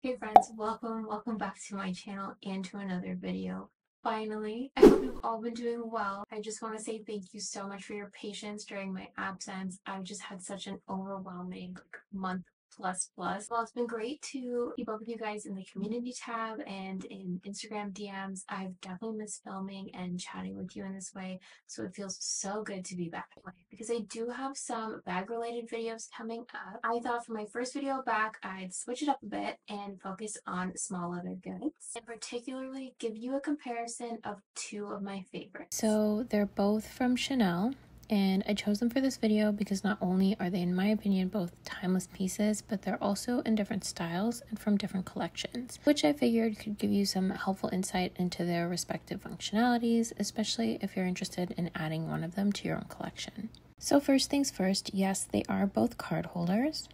Hey friends, welcome back to my channel and to another video. Finally, I hope you've all been doing well. I just want to say thank you so much for your patience during my absence. I've just had such an overwhelming month plus. Well, it's been great to keep up with you guys in the community tab and in Instagram DMs. I've definitely missed filming and chatting with you in this way, so it feels so good to be back because I do have some bag related videos coming up. I thought for my first video back, I'd switch it up a bit and focus on small leather goods, and particularly give you a comparison of two of my favorites. So they're both from Chanel, and I chose them for this video because not only are they, in my opinion, both timeless pieces, but they're also in different styles and from different collections, which I figured could give you some helpful insight into their respective functionalities, especially if you're interested in adding one of them to your own collection. So first things first, yes, they are both card holders.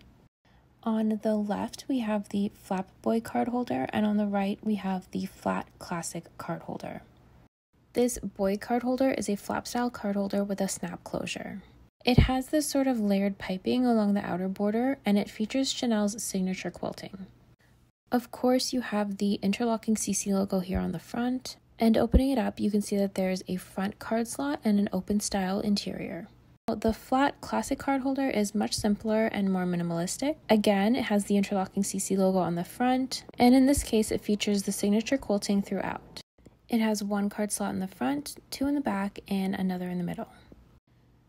On the left, we have the Flap Boy Cardholder, and on the right, we have the Flat Classic Cardholder. This boy card holder is a flap style card holder with a snap closure. It has this sort of layered piping along the outer border, and it features Chanel's signature quilting. Of course, you have the interlocking CC logo here on the front, and opening it up, you can see that there's a front card slot and an open style interior. The Flat Classic card holder is much simpler and more minimalistic. Again, it has the interlocking CC logo on the front, and in this case, it features the signature quilting throughout. It has one card slot in the front, two in the back, and another in the middle.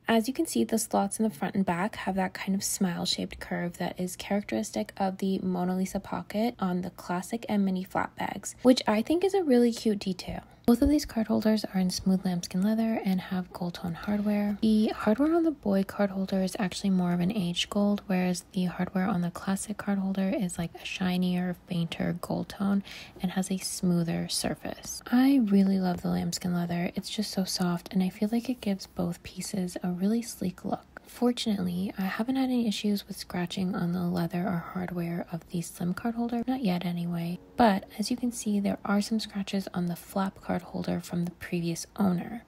As you can see, the slots in the front and back have that kind of smile-shaped curve that is characteristic of the Mona Lisa pocket on the classic and mini flat bags, which I think is a really cute detail. Both of these card holders are in smooth lambskin leather and have gold tone hardware. The hardware on the boy card holder is actually more of an aged gold, whereas the hardware on the classic card holder is like a shinier, fainter gold tone and has a smoother surface. I really love the lambskin leather. It's just so soft, and I feel like it gives both pieces a really sleek look. Fortunately, I haven't had any issues with scratching on the leather or hardware of the slim card holder, not yet anyway, but as you can see, there are some scratches on the flap card holder from the previous owner.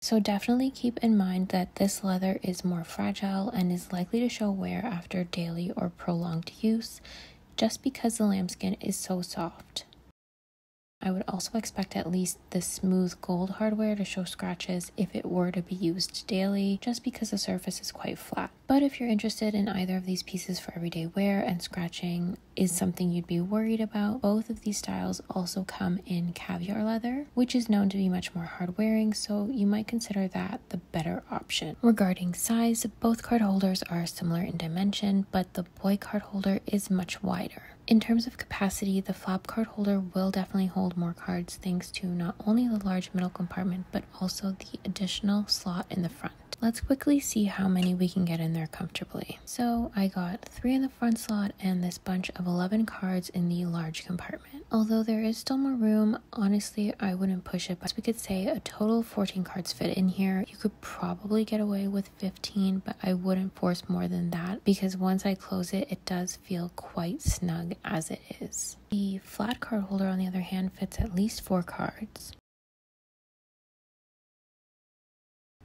So definitely keep in mind that this leather is more fragile and is likely to show wear after daily or prolonged use, just because the lambskin is so soft. I would also expect at least the smooth gold hardware to show scratches if it were to be used daily, just because the surface is quite flat. But if you're interested in either of these pieces for everyday wear and scratching is something you'd be worried about, both of these styles also come in caviar leather, which is known to be much more hard wearing, so you might consider that the better option. Regarding size, both card holders are similar in dimension, but the boy card holder is much wider. In terms of capacity, the flap card holder will definitely hold more cards thanks to not only the large middle compartment, but also the additional slot in the front. Let's quickly see how many we can get in there comfortably. So I got 3 in the front slot and this bunch of 11 cards in the large compartment. Although there is still more room, honestly, I wouldn't push it, but we could say a total of 14 cards fit in here. You could probably get away with 15, but I wouldn't force more than that because once I close it, it does feel quite snug as it is. The flat card holder, on the other hand, fits at least 4 cards.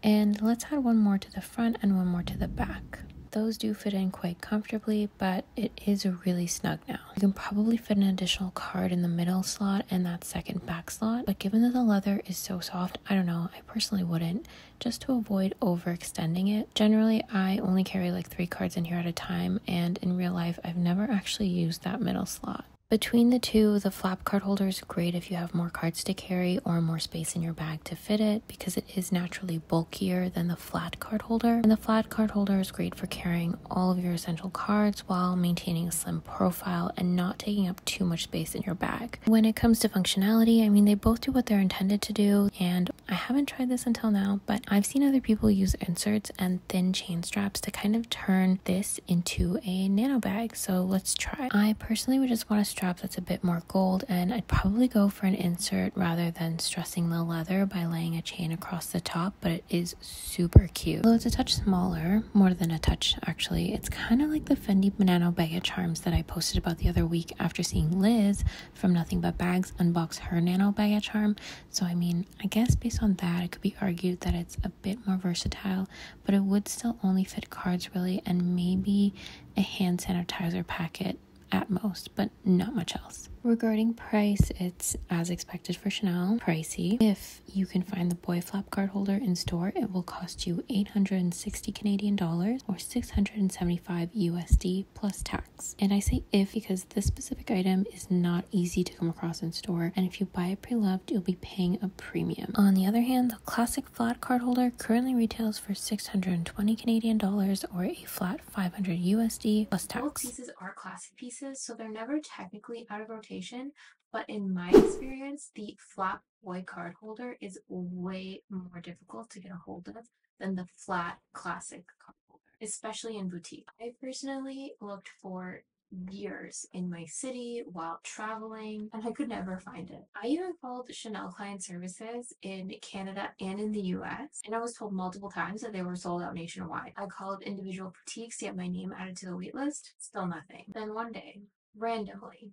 And let's add one more to the front and one more to the back. Those do fit in quite comfortably, but it is really snug now. You can probably fit an additional card in the middle slot and that second back slot, but given that the leather is so soft, I don't know, I personally wouldn't, just to avoid overextending it. Generally, I only carry like 3 cards in here at a time, and in real life, I've never actually used that middle slot. Between the two, the flap card holder is great if you have more cards to carry or more space in your bag to fit it, because it is naturally bulkier than the flat card holder. And the flat card holder is great for carrying all of your essential cards while maintaining a slim profile and not taking up too much space in your bag. When it comes to functionality, I mean, they both do what they're intended to do, and I haven't tried this until now, but I've seen other people use inserts and thin chain straps to kind of turn this into a nano bag, so let's try. I personally would just want to strap that's a bit more gold, and I'd probably go for an insert rather than stressing the leather by laying a chain across the top, but it is super cute. Although it's a touch smaller, more than a touch actually, it's kind of like the Fendi Banana Baguette charms that I posted about the other week after seeing Liz from Nothing But Bags unbox her nano baguette charm. So I mean, I guess based on that, it could be argued that it's a bit more versatile, but it would still only fit cards really, and maybe a hand sanitizer packet at most, but not much else. Regarding price, it's as expected for Chanel, pricey. If you can find the boy flap card holder in store, it will cost you 860 Canadian dollars or 675 USD plus tax. And I say if because this specific item is not easy to come across in store, and if you buy it pre-loved, you'll be paying a premium. On the other hand, the classic flat card holder currently retails for 620 Canadian dollars or a flat 500 USD plus tax. Both pieces are classic pieces, so they're never technically out of rotation, but in my experience, the Flap Boy Cardholder is way more difficult to get a hold of than the Flat Classic Cardholder, especially in boutique. I personally looked for years in my city while traveling, and I could never find it. I even called Chanel client services in Canada and in the US, and I was told multiple times that they were sold out nationwide. I called individual boutiques to get my name added to the wait list, still nothing. Then one day, randomly,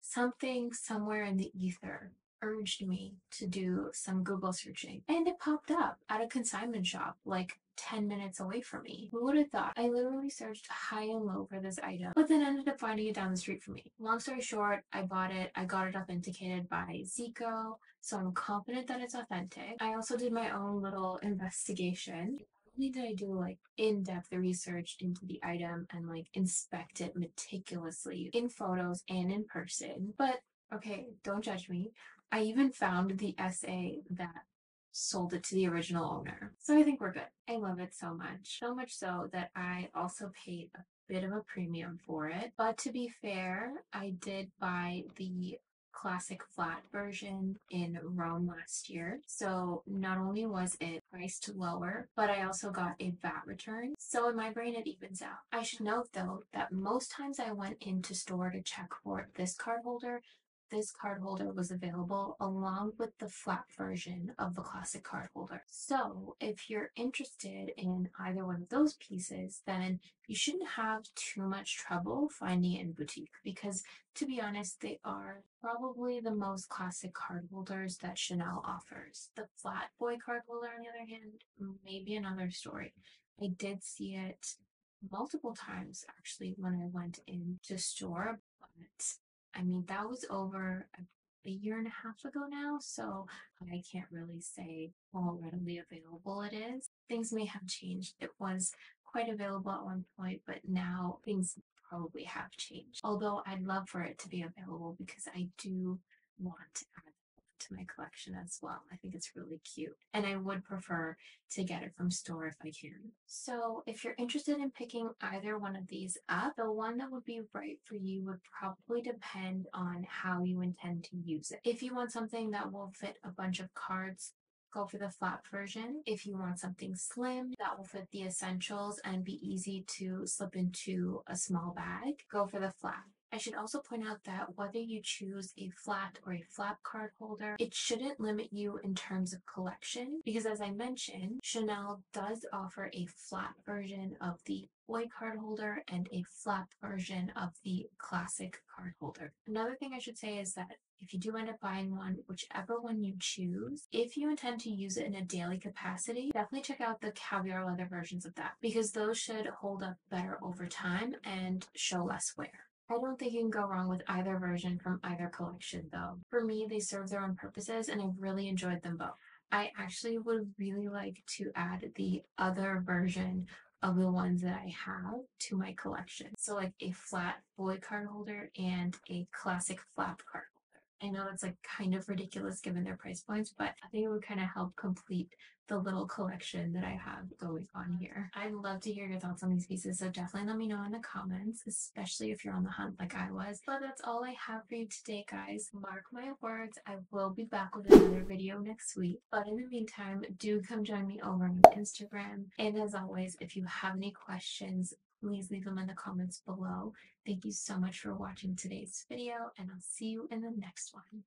something somewhere in the ether urged me to do some Google searching, and it popped up at a consignment shop like 10 minutes away from me. Who would have thought? I literally searched high and low for this item, but then ended up finding it down the street from me. Long story short, I bought it. I got it authenticated by Zico, so I'm confident that it's authentic. I also did my own little investigation. Not only did I do like in-depth research into the item and like inspect it meticulously in photos and in person, but okay, don't judge me. I even found the SA that sold it to the original owner. So I think we're good. I love it so much. So much so that I also paid a bit of a premium for it. But to be fair, I did buy the classic flat version in Rome last year. So not only was it priced lower, but I also got a VAT return. So in my brain, it evens out. I should note though that most times I went into store to check for this card holder, this card holder was available along with the flat version of the classic card holder. So if you're interested in either one of those pieces, then you shouldn't have too much trouble finding it in boutique because, to be honest, they are probably the most classic card holders that Chanel offers. The Flat Boy card holder, on the other hand, may be another story. I did see it multiple times actually when I went into store, but I mean, that was over a year and a half ago now, so I can't really say how readily available it is. Things may have changed. It was quite available at one point, but now things probably have changed. Although I'd love for it to be available because I do want to add to my collection as well. I think it's really cute, and I would prefer to get it from store if I can. So if you're interested in picking either one of these up, the one that would be right for you would probably depend on how you intend to use it. If you want something that will fit a bunch of cards, go for the flat version. If you want something slim that will fit the essentials and be easy to slip into a small bag, go for the flat. I should also point out that whether you choose a flat or a flap card holder, it shouldn't limit you in terms of collection because, as I mentioned, Chanel does offer a flat version of the boy card holder and a flap version of the classic card holder. Another thing I should say is that if you do end up buying one, whichever one you choose, if you intend to use it in a daily capacity, definitely check out the caviar leather versions of that because those should hold up better over time and show less wear. I don't think you can go wrong with either version from either collection though. For me, they serve their own purposes and I've really enjoyed them both. I actually would really like to add the other version of the ones that I have to my collection. So like a flat boy card holder and a classic flap card holder. I know it's like kind of ridiculous given their price points, but I think it would kind of help complete the little collection that I have going on here. I'd love to hear your thoughts on these pieces, so definitely let me know in the comments, especially if you're on the hunt like I was. But that's all I have for you today, guys. Mark my words, I will be back with another video next week. But in the meantime, do come join me over on Instagram. And as always, if you have any questions, please leave them in the comments below. Thank you so much for watching today's video, and I'll see you in the next one.